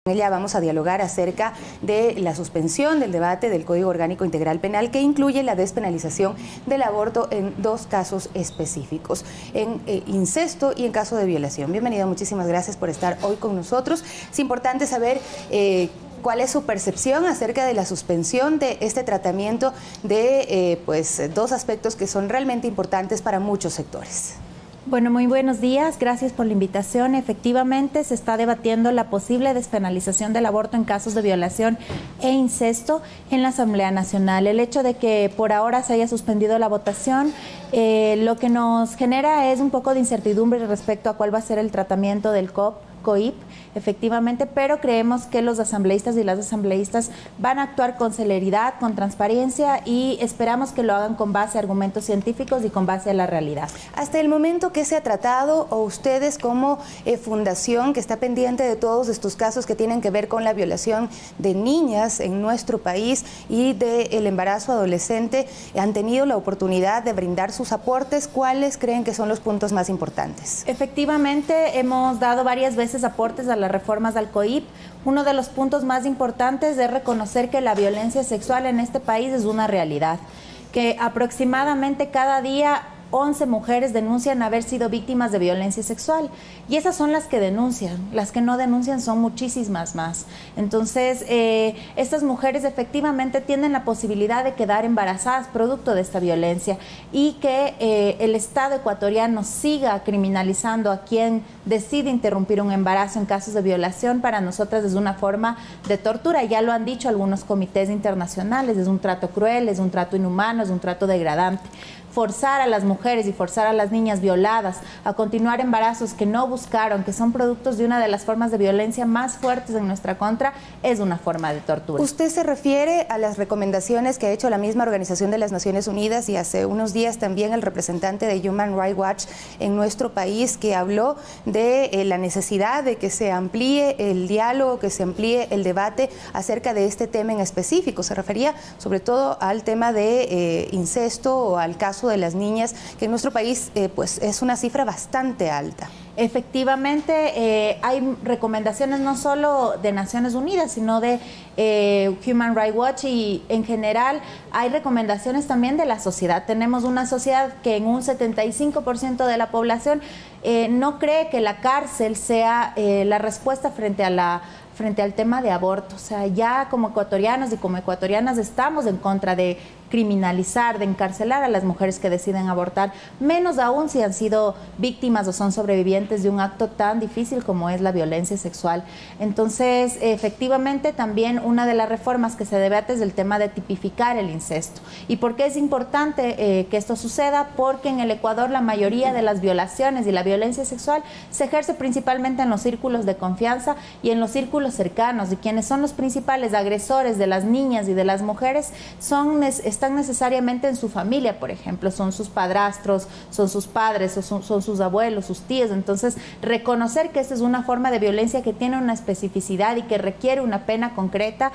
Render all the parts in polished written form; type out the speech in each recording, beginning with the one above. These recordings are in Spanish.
ella vamos a dialogar acerca de la suspensión del debate del Código Orgánico Integral Penal que incluye la despenalización del aborto en dos casos específicos, en incesto y en caso de violación. Bienvenido, muchísimas gracias por estar hoy con nosotros. Es importante saber ¿cuál es su percepción acerca de la suspensión de este tratamiento de dos aspectos que son realmente importantes para muchos sectores? Bueno, muy buenos días, gracias por la invitación. Efectivamente, se está debatiendo la posible despenalización del aborto en casos de violación e incesto en la Asamblea Nacional. El hecho de que por ahora se haya suspendido la votación, lo que nos genera es un poco de incertidumbre respecto a cuál va a ser el tratamiento del COIP, efectivamente, pero creemos que los asambleístas y las asambleístas van a actuar con celeridad, con transparencia y esperamos que lo hagan con base a argumentos científicos y con base a la realidad. Hasta el momento, ¿qué se ha tratado o ustedes como fundación que está pendiente de todos estos casos que tienen que ver con la violación de niñas en nuestro país y del embarazo adolescente, han tenido la oportunidad de brindar sus aportes? ¿Cuáles creen que son los puntos más importantes? Efectivamente, hemos dado varias veces aportes a las reformas al COIP. Uno de los puntos más importantes es reconocer que la violencia sexual en este país es una realidad, que aproximadamente cada día 11 mujeres denuncian haber sido víctimas de violencia sexual y esas son las que denuncian, las que no denuncian son muchísimas más. Entonces, estas mujeres efectivamente tienen la posibilidad de quedar embarazadas producto de esta violencia y que el Estado ecuatoriano siga criminalizando a quien decide interrumpir un embarazo en casos de violación, para nosotras es una forma de tortura. Ya lo han dicho algunos comités internacionales, es un trato cruel, es un trato inhumano, es un trato degradante. Forzar a las mujeres y forzar a las niñas violadas a continuar embarazos que no buscaron, que son productos de una de las formas de violencia más fuertes en nuestra contra, es una forma de tortura. ¿Usted se refiere a las recomendaciones que ha hecho la misma Organización de las Naciones Unidas y hace unos días también el representante de Human Rights Watch en nuestro país, que habló de la necesidad de que se amplíe el diálogo, que se amplíe el debate acerca de este tema en específico? Se refería sobre todo al tema de incesto o al caso de las niñas, que en nuestro país es una cifra bastante alta. Efectivamente, hay recomendaciones no solo de Naciones Unidas, sino de Human Rights Watch y en general hay recomendaciones también de la sociedad. Tenemos una sociedad que en un 75% de la población no cree que la cárcel sea la respuesta frente al tema de aborto. O sea, ya como ecuatorianos y como ecuatorianas estamos en contra de criminalizar, de encarcelar a las mujeres que deciden abortar, menos aún si han sido víctimas o son sobrevivientes de un acto tan difícil como es la violencia sexual. Entonces, efectivamente, también una de las reformas que se debate es el tema de tipificar el incesto. ¿Y por qué es importante que esto suceda? Porque en el Ecuador la mayoría de las violaciones y la violencia sexual se ejerce principalmente en los círculos de confianza y en los círculos cercanos, y quienes son los principales agresores de las niñas y de las mujeres están necesariamente en su familia, por ejemplo, son sus padrastros, son sus padres, son sus abuelos, sus tíos. Entonces, reconocer que esta es una forma de violencia que tiene una especificidad y que requiere una pena concreta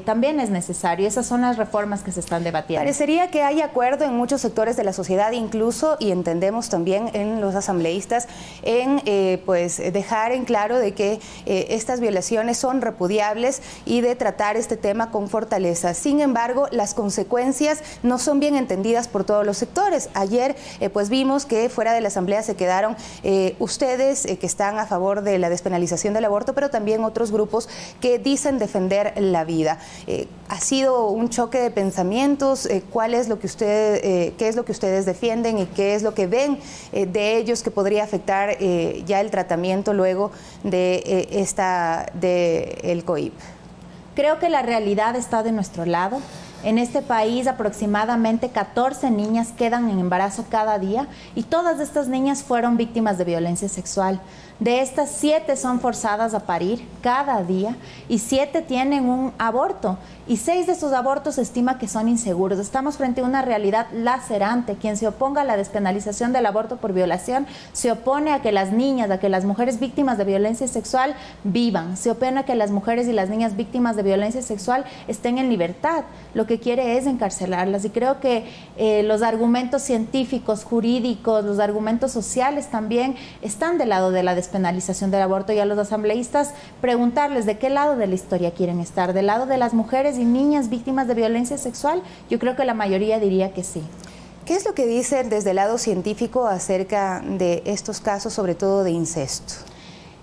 también es necesario. Esas son las reformas que se están debatiendo. Parecería que hay acuerdo en muchos sectores de la sociedad, incluso, y entendemos también en los asambleístas, en dejar en claro de que estas violaciones son repudiables y de tratar este tema con fortaleza. Sin embargo, las consecuencias no son bien entendidas por todos los sectores. Ayer vimos que fuera de la asamblea se quedaron ustedes que están a favor de la despenalización del aborto, pero también otros grupos que dicen defender la vida. Ha sido un choque de pensamientos. ¿Cuál es lo que qué es lo que ustedes defienden y qué es lo que ven de ellos que podría afectar ya el tratamiento luego de el COIP? Creo que la realidad está de nuestro lado. En este país aproximadamente 14 niñas quedan en embarazo cada día y todas estas niñas fueron víctimas de violencia sexual. De estas, 7 son forzadas a parir cada día y 7 tienen un aborto y 6 de esos abortos se estima que son inseguros. Estamos frente a una realidad lacerante. Quien se oponga a la despenalización del aborto por violación se opone a que las niñas, a que las mujeres víctimas de violencia sexual vivan, se opone a que las mujeres y las niñas víctimas de violencia sexual estén en libertad. Lo que quiere es encarcelarlas. Y creo que los argumentos científicos, jurídicos, los argumentos sociales también están del lado de la despenalización del aborto, y a los asambleístas preguntarles de qué lado de la historia quieren estar, del lado de las mujeres y niñas víctimas de violencia sexual. Yo creo que la mayoría diría que sí. ¿Qué es lo que dicen desde el lado científico acerca de estos casos, sobre todo de incesto?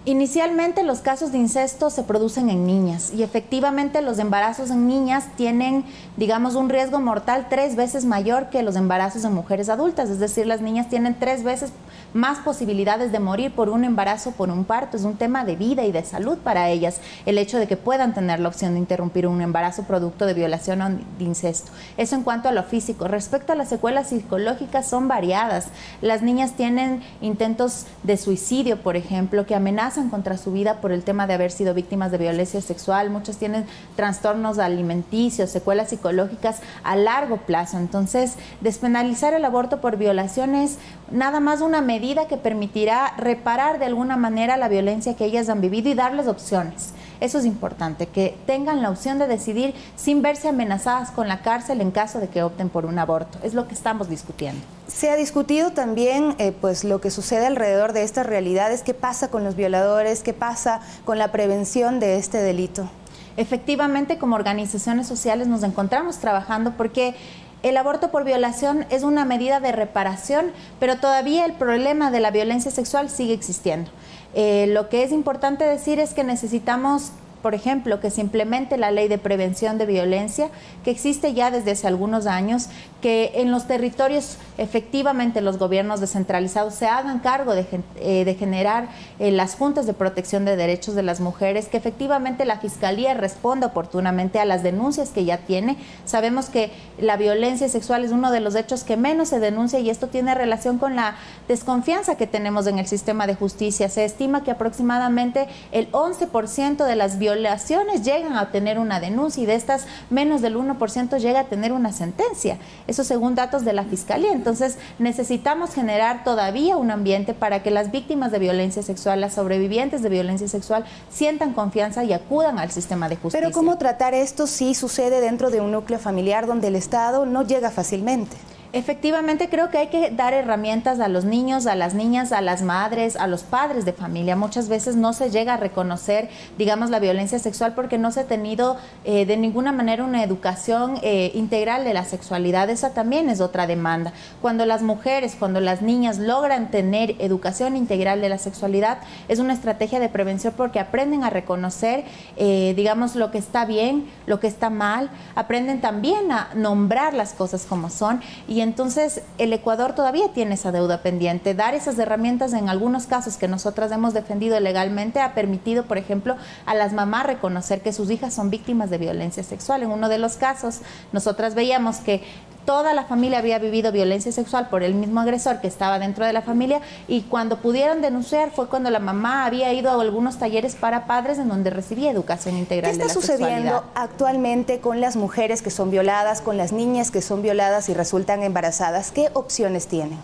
Inicialmente los casos de incesto se producen en niñas, y efectivamente los embarazos en niñas tienen, digamos, un riesgo mortal 3 veces mayor que los embarazos en mujeres adultas. Es decir, las niñas tienen 3 veces más posibilidades de morir por un embarazo, por un parto. Es un tema de vida y de salud para ellas, el hecho de que puedan tener la opción de interrumpir un embarazo producto de violación o de incesto. Eso en cuanto a lo físico. Respecto a las secuelas psicológicas, son variadas. Las niñas tienen intentos de suicidio, por ejemplo, que amenazan contra su vida por el tema de haber sido víctimas de violencia sexual. Muchas tienen trastornos alimenticios, secuelas psicológicas a largo plazo. Entonces, despenalizar el aborto por violación es nada más una medida que permitirá reparar de alguna manera la violencia que ellas han vivido y darles opciones. Eso es importante, que tengan la opción de decidir sin verse amenazadas con la cárcel en caso de que opten por un aborto. Es lo que estamos discutiendo. Se ha discutido también pues lo que sucede alrededor de estas realidades. ¿Qué pasa con los violadores? ¿Qué pasa con la prevención de este delito? Efectivamente, como organizaciones sociales nos encontramos trabajando porque el aborto por violación es una medida de reparación, pero todavía el problema de la violencia sexual sigue existiendo. Lo que es importante decir es que necesitamos, por ejemplo, que se implemente la ley de prevención de violencia, que existe ya desde hace algunos años, que en los territorios efectivamente los gobiernos descentralizados se hagan cargo de generar las juntas de protección de derechos de las mujeres, que efectivamente la Fiscalía responda oportunamente a las denuncias que ya tiene. Sabemos que la violencia sexual es uno de los hechos que menos se denuncia, y esto tiene relación con la desconfianza que tenemos en el sistema de justicia. Se estima que aproximadamente el 11% de las violaciones llegan a tener una denuncia, y de estas menos del 1% llega a tener una sentencia. Eso según datos de la Fiscalía. Entonces necesitamos generar todavía un ambiente para que las víctimas de violencia sexual, las sobrevivientes de violencia sexual, sientan confianza y acudan al sistema de justicia. Pero ¿cómo tratar esto si sucede dentro de un núcleo familiar donde el Estado no llega fácilmente? Efectivamente, creo que hay que dar herramientas a los niños, a las niñas, a las madres, a los padres de familia. Muchas veces no se llega a reconocer, digamos, la violencia sexual porque no se ha tenido de ninguna manera una educación integral de la sexualidad. Esa también es otra demanda. Cuando las mujeres, cuando las niñas logran tener educación integral de la sexualidad, es una estrategia de prevención porque aprenden a reconocer, digamos, lo que está bien, lo que está mal, aprenden también a nombrar las cosas como son. Y entonces el Ecuador todavía tiene esa deuda pendiente. Dar esas herramientas en algunos casos que nosotras hemos defendido legalmente ha permitido, por ejemplo, a las mamás reconocer que sus hijas son víctimas de violencia sexual. En uno de los casos, nosotras veíamos que toda la familia había vivido violencia sexual por el mismo agresor que estaba dentro de la familia, y cuando pudieron denunciar fue cuando la mamá había ido a algunos talleres para padres en donde recibía educación integral de la sexualidad. ¿Qué está sucediendo actualmente con las mujeres que son violadas, con las niñas que son violadas y resultan embarazadas? ¿Qué opciones tienen?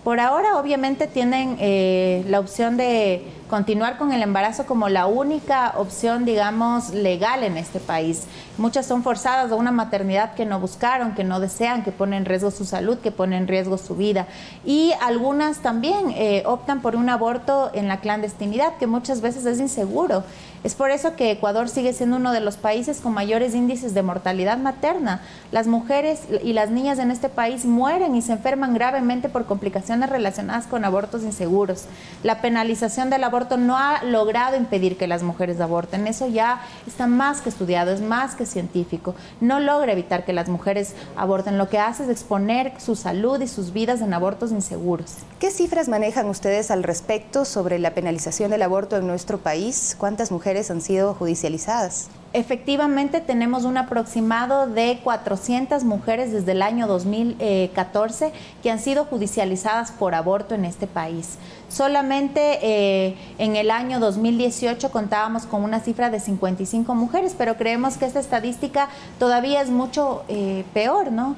Por ahora, obviamente, tienen la opción de continuar con el embarazo como la única opción, digamos, legal en este país. Muchas son forzadas a una maternidad que no buscaron, que no desean, que pone en riesgo su salud, que pone en riesgo su vida. Y algunas también optan por un aborto en la clandestinidad, que muchas veces es inseguro. Es por eso que Ecuador sigue siendo uno de los países con mayores índices de mortalidad materna. Las mujeres y las niñas en este país mueren y se enferman gravemente por complicaciones relacionadas con abortos inseguros. La penalización del aborto no ha logrado impedir que las mujeres aborten. Eso ya está más que estudiado, es más que científico. No logra evitar que las mujeres aborten. Lo que hace es exponer su salud y sus vidas en abortos inseguros. ¿Qué cifras manejan ustedes al respecto sobre la penalización del aborto en nuestro país? ¿Cuántas mujeres han sido judicializadas? Efectivamente, tenemos un aproximado de 400 mujeres desde el año 2014 que han sido judicializadas por aborto en este país. Solamente en el año 2018 contábamos con una cifra de 55 mujeres, pero creemos que esta estadística todavía es mucho peor, ¿no?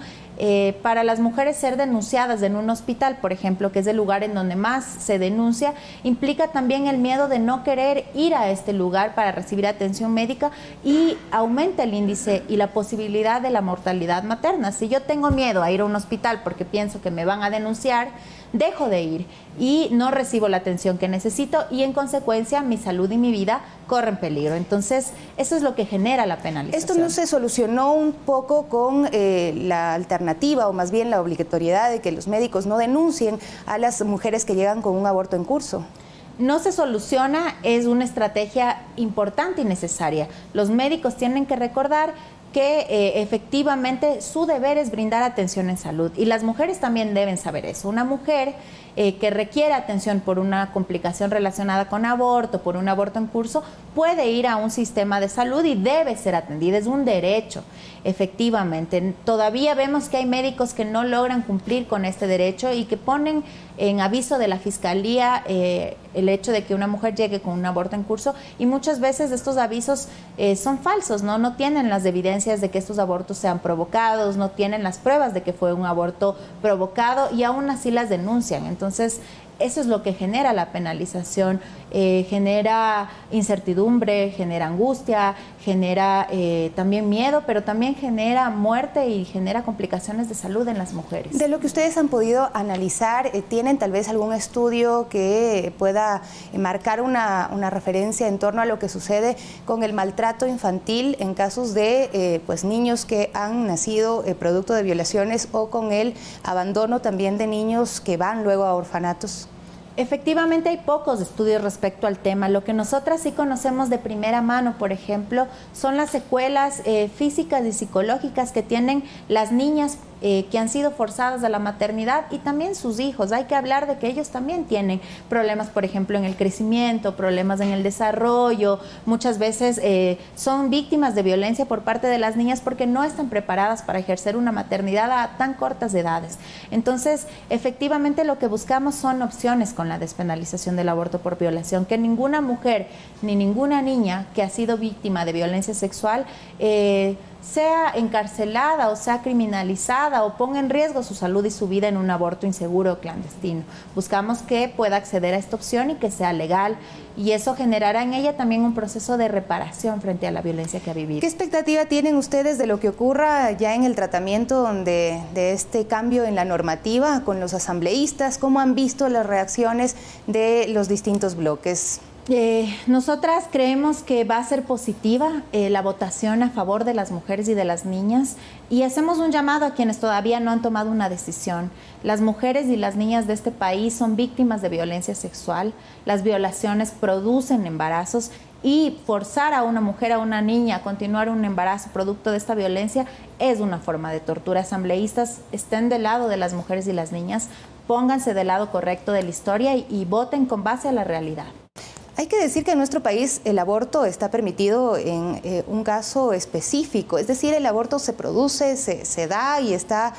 Para las mujeres ser denunciadas en un hospital, por ejemplo, que es el lugar en donde más se denuncia, implica también el miedo de no querer ir a este lugar para recibir atención médica y aumenta el índice y la posibilidad de la mortalidad materna. Si yo tengo miedo a ir a un hospital porque pienso que me van a denunciar, dejo de ir y no recibo la atención que necesito y en consecuencia mi salud y mi vida corren peligro. Entonces, eso es lo que genera la penalización. ¿Esto no se solucionó un poco con la alternativa o más bien la obligatoriedad de que los médicos no denuncien a las mujeres que llegan con un aborto en curso? No se soluciona, es una estrategia importante y necesaria. Los médicos tienen que recordar que efectivamente su deber es brindar atención en salud y las mujeres también deben saber eso. Una mujer que requiere atención por una complicación relacionada con aborto, por un aborto en curso, puede ir a un sistema de salud y debe ser atendida, es un derecho, efectivamente. Todavía vemos que hay médicos que no logran cumplir con este derecho y que ponen en aviso de la Fiscalía el hecho de que una mujer llegue con un aborto en curso y muchas veces estos avisos son falsos, no tienen las evidencias de que estos abortos sean provocados, no tienen las pruebas de que fue un aborto provocado y aún así las denuncian. Entonces, eso es lo que genera la penalización, genera incertidumbre, genera angustia, genera también miedo, pero también genera muerte y genera complicaciones de salud en las mujeres. De lo que ustedes han podido analizar, ¿tienen tal vez algún estudio que pueda marcar una referencia en torno a lo que sucede con el maltrato infantil en casos de pues niños que han nacido producto de violaciones o con el abandono también de niños que van luego a orfanatos? Efectivamente hay pocos estudios respecto al tema. Lo que nosotras sí conocemos de primera mano, por ejemplo, son las secuelas físicas y psicológicas que tienen las niñas que han sido forzadas a la maternidad y también sus hijos. Hay que hablar de que ellos también tienen problemas, por ejemplo, en el crecimiento, problemas en el desarrollo. Muchas veces son víctimas de violencia por parte de las niñas porque no están preparadas para ejercer una maternidad a tan cortas edades. Entonces, efectivamente lo que buscamos son opciones con la despenalización del aborto por violación, que ninguna mujer ni ninguna niña que ha sido víctima de violencia sexual sea encarcelada o sea criminalizada o ponga en riesgo su salud y su vida en un aborto inseguro o clandestino. Buscamos que pueda acceder a esta opción y que sea legal y eso generará en ella también un proceso de reparación frente a la violencia que ha vivido. ¿Qué expectativa tienen ustedes de lo que ocurra ya en el tratamiento de este cambio en la normativa con los asambleístas? ¿Cómo han visto las reacciones de los distintos bloques? Nosotras creemos que va a ser positiva la votación a favor de las mujeres y de las niñas y hacemos un llamado a quienes todavía no han tomado una decisión. Las mujeres y las niñas de este país son víctimas de violencia sexual, las violaciones producen embarazos y forzar a una mujer, a una niña a continuar un embarazo producto de esta violencia es una forma de tortura. Asambleístas, estén del lado de las mujeres y las niñas, pónganse del lado correcto de la historia y voten con base a la realidad. Hay que decir que en nuestro país el aborto está permitido en un caso específico, es decir, el aborto se produce, se da y está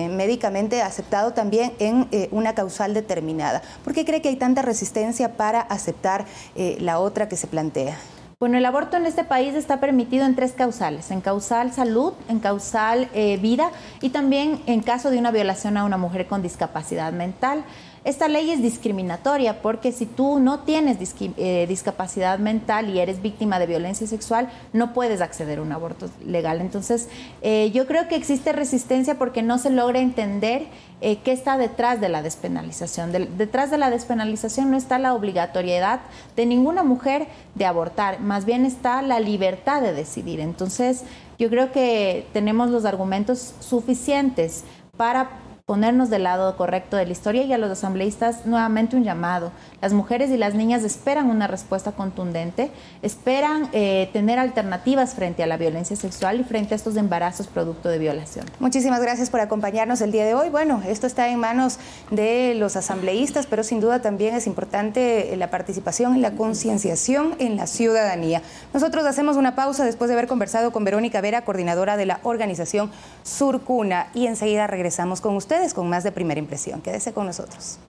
médicamente aceptado también en una causal determinada. ¿Por qué cree que hay tanta resistencia para aceptar la otra que se plantea? Bueno, el aborto en este país está permitido en 3 causales, en causal salud, en causal vida y también en caso de una violación a una mujer con discapacidad mental. Esta ley es discriminatoria porque si tú no tienes discapacidad mental y eres víctima de violencia sexual, no puedes acceder a un aborto legal. Entonces, yo creo que existe resistencia porque no se logra entender qué está detrás de la despenalización. Detrás de la despenalización no está la obligatoriedad de ninguna mujer de abortar, más bien está la libertad de decidir. Entonces, yo creo que tenemos los argumentos suficientes para ponernos del lado correcto de la historia y a los asambleístas nuevamente un llamado. Las mujeres y las niñas esperan una respuesta contundente, esperan tener alternativas frente a la violencia sexual y frente a estos embarazos producto de violación. Muchísimas gracias por acompañarnos el día de hoy. Bueno, esto está en manos de los asambleístas, pero sin duda también es importante la participación y la concienciación en la ciudadanía. Nosotros hacemos una pausa después de haber conversado con Verónica Vera, coordinadora de la organización Surcuna, y enseguida regresamos con ustedes con más de Primera Impresión. Quédese con nosotros.